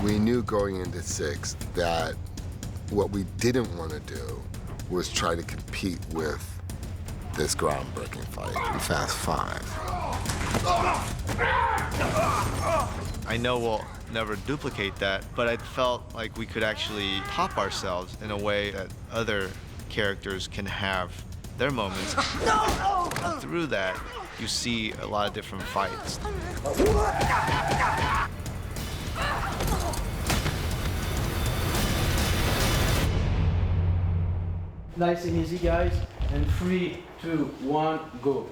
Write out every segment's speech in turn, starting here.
We knew going into 6 that what we didn't want to do was try to compete with this groundbreaking fight in Fast 5. I know we'll never duplicate that, but I felt like we could actually top ourselves in a way that other characters can have their moments. And through that, you see a lot of different fights. Nice and easy, guys. And 3, 2, 1, go.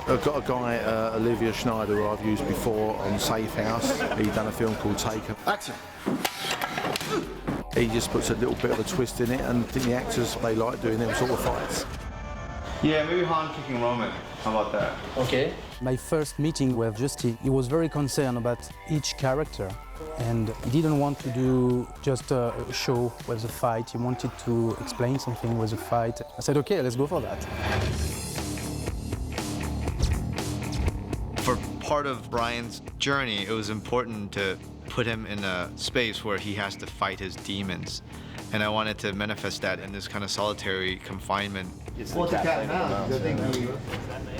I've got a guy, Olivia Schneider, who I've used before on Safe House. He's done a film called Taken. Action! He just puts a little bit of a twist in it, and I think the actors, they like doing them sort of fights. Yeah, maybe Han kicking Roman. How about that? Okay. My first meeting with Justy, he was very concerned about each character, and he didn't want to do just a show with a fight. He wanted to explain something with a fight. I said, okay, let's go for that. For part of Brian's journey, it was important to put him in a space where he has to fight his demons. And I wanted to manifest that in this kind of solitary confinement. Well, it's a cat and mouse. I think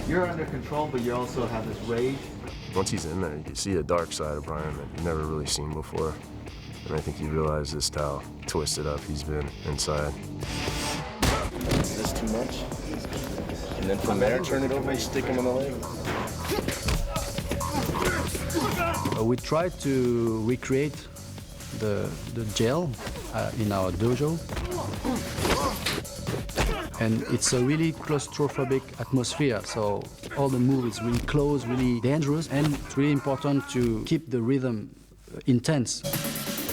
you're under control, but you also have this rage. Once he's in there, you see a dark side of Brian that you've never really seen before. And I think you realize just how twisted up he's been inside. Is this too much? And then from there, turn it over and stick him in the leg. We tried to recreate the jail in our dojo. And it's a really claustrophobic atmosphere, so all the moves is really close, really dangerous, and it's really important to keep the rhythm intense.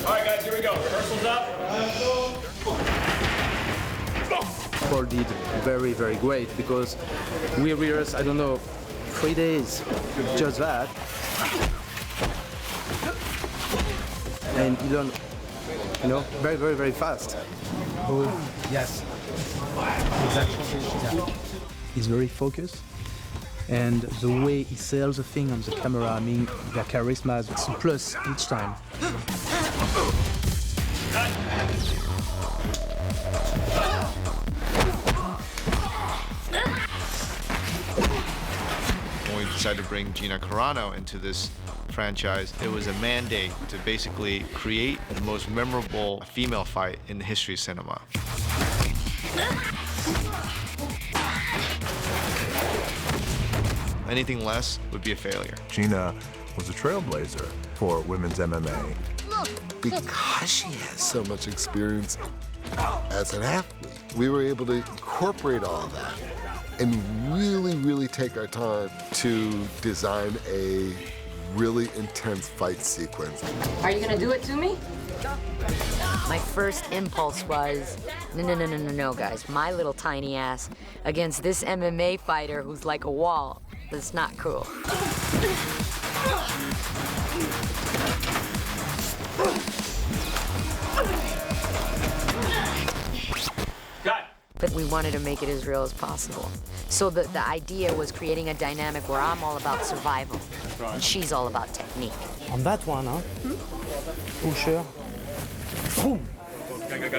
All right, guys, here we go. Rehearsal's up. Paul did very, very great because we rehearsed, I don't know, 3 days, just that. And he learned, very, very, very fast. Oh, yes. Exactly. He's very focused, and the way he sells the thing on the camera, I mean, the charisma is a plus each time. When we decided to bring Gina Carano into this franchise, it was a mandate to basically create the most memorable female fight in the history of cinema. Anything less would be a failure. Gina was a trailblazer for women's MMA. Because she has so much experience as an athlete, we were able to incorporate all of that and really, really take our time to design a really intense fight sequence. Are you gonna do it to me? My first impulse was, no, guys. My little tiny ass against this MMA fighter who's like a wall. That's not cool. But we wanted to make it as real as possible. So the idea was creating a dynamic where I'm all about survival, and she's all about technique. On that one, pusher. Boom.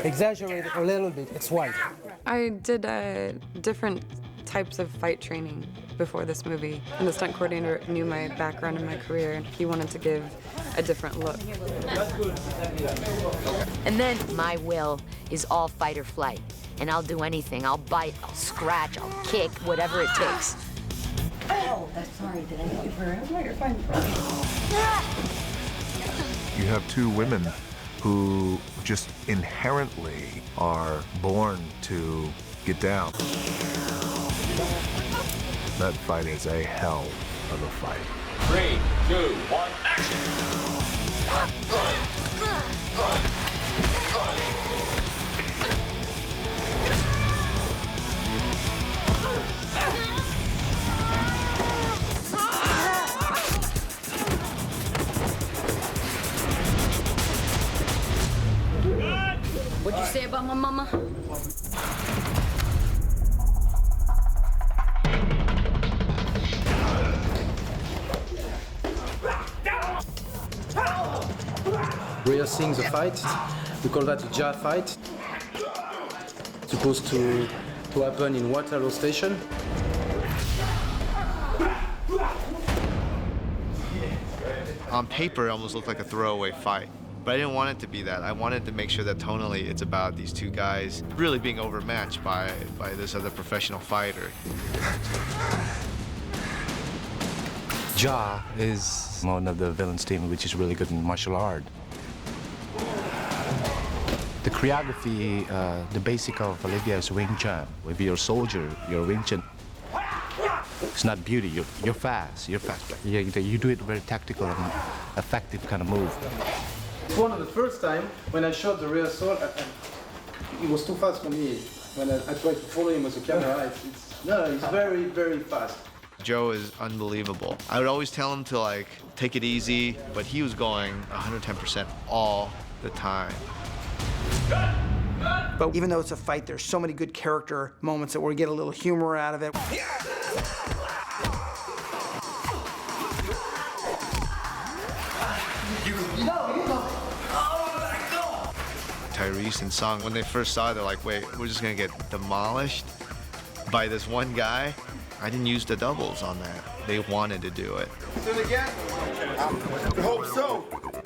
Exaggerate a little bit, it's wide. I did different types of fight training before this movie, and the stunt coordinator knew my background and my career, and he wanted to give a different look. And then my will is all fight or flight, and I'll do anything. I'll bite, I'll scratch, I'll kick, whatever it takes. Oh, that's sorry. Did I hit you for it? No, you're fine. You have two women who just inherently are born to get down. That fight is a hell of a fight. 3, 2, 1, action! What'd you say about my mama? rehearsing the fight. We call that a jaw fight. It's supposed to happen in Waterloo Station. On paper, it almost looked like a throwaway fight. But I didn't want it to be that. I wanted to make sure that tonally it's about these two guys really being overmatched by this other professional fighter. Ja is one of the villains team which is really good in martial art. The choreography, the basic of Olivia is Wing Chun. If you're a soldier, you're Wing Chun. It's not beauty, you're fast, you're fast. You do it very tactical and effective kind of move. It's one of the first time when I shot the rehearsal, it was too fast for me. When I tried to follow him with the camera, it's very, very fast. Joe is unbelievable. I would always tell him to like take it easy, but he was going 110% all the time. But even though it's a fight, there's so many good character moments that we get a little humor out of it. Tyrese and Song, when they first saw it, they're like, wait, we're just gonna get demolished by this one guy? I didn't use the doubles on that. They wanted to do it. Do it again? I hope so.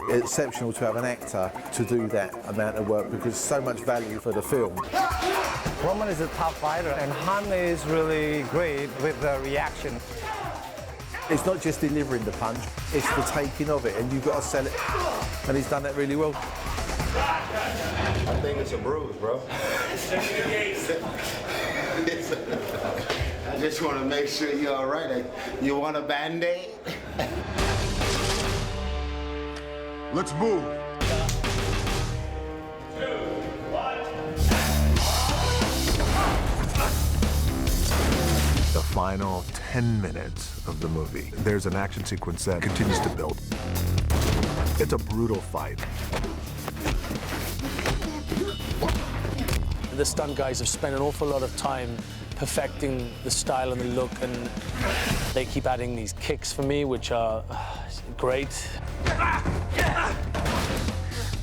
It's exceptional to have an actor to do that amount of work because so much value for the film. Roman is a top fighter, and Han is really great with the reaction. It's not just delivering the punch, it's the taking of it, and you've got to sell it. And he's done that really well. I think it's a bruise, bro. I just want to make sure you're all right. You want a Band-Aid? Let's move. 2, 1. The final 10 minutes of the movie. There's an action sequence that continues to build. It's a brutal fight. The stunt guys have spent an awful lot of time perfecting the style and the look, and they keep adding these kicks for me, which are great.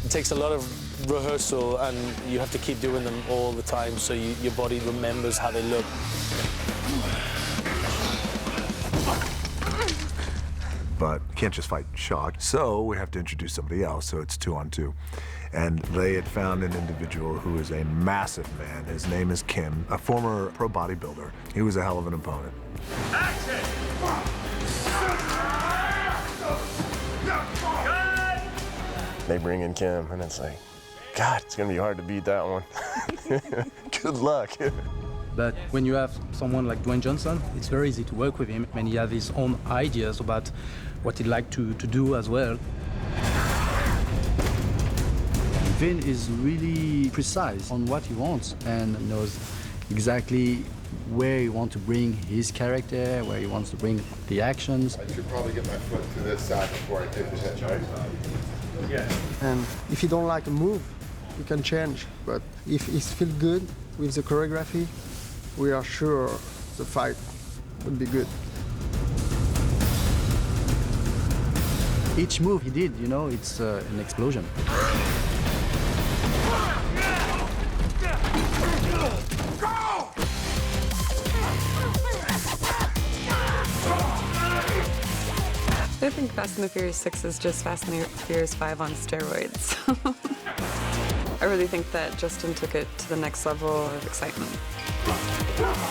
It takes a lot of rehearsal, and you have to keep doing them all the time so your body remembers how they look. But you can't just fight shock, so we have to introduce somebody else, so it's 2-on-2. And they had found an individual who is a massive man. His name is Kim, a former pro bodybuilder. He was a hell of an opponent. They bring in Kim, and it's like, God, it's gonna be hard to beat that one. Good luck. But when you have someone like Dwayne Johnson, it's very easy to work with him, and he has his own ideas about what he'd like to do as well. Vin is really precise on what he wants and knows exactly where he wants to bring his character, where he wants to bring the actions. I should probably get my foot to this side before I take the hit, right? Yeah. And if you don't like a move, you can change. But if it feels good with the choreography, we are sure the fight will be good. Each move he did, you know, it's an explosion. I think Fast and the Furious 6 is just Fast and the Furious 5 on steroids. I really think that Justin took it to the next level of excitement.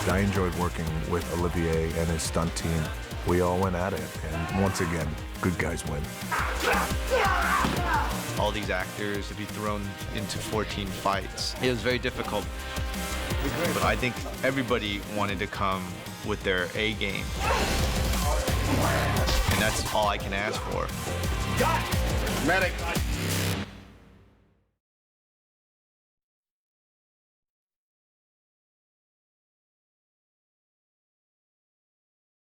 I enjoyed working with Olivier and his stunt team. We all went at it, and once again, good guys win. All these actors to be thrown into 14 fights. It was very difficult. But I think everybody wanted to come with their A game. And that's all I can ask for. Medic!